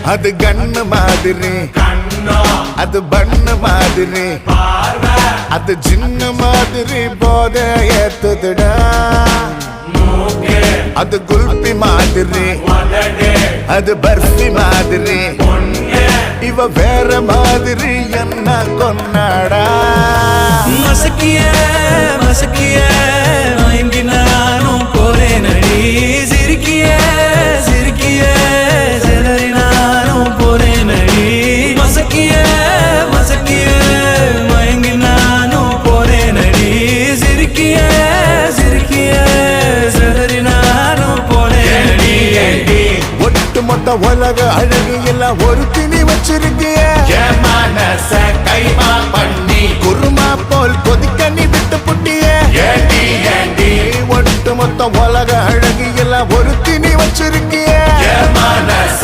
அது கண்ணு மாதிரி, அது பண்ணு மாதிரி, அது சின்ன மாதிரி போத ஏத்துதுடா. அது குல்பி மாதிரி, அது பர்ஃபி மாதிரி, இவ வேற மாதிரி என்ன கொண்டாடா. மசக்கிய மசக்கிய மயங்கி நானும் போறேன் அடி. சிரிக்கிய சிரிக்கிய சிதறி நானும் போறேன் அடி. மசக்கிய மசக்கிய மயங்கி நானும் போறேன் அடி. சிரிக்கிய சிரிக்கிய சிதறி நானும் போறேன் அடி. ஒட்டு மொத்த உலக அழகு எல்லாம் ஒரு திணி வச்சிருக்கிய. மனச கைமா பண்ணி குருமா போல் கொதிக்க நீ விட்டு புட்டிய. ஏண்டி ஏண்டி ஒட்டு மொத்த உலக அழகு எல்லாம் ஒரு திணி வச்சிருக்கிய. மனச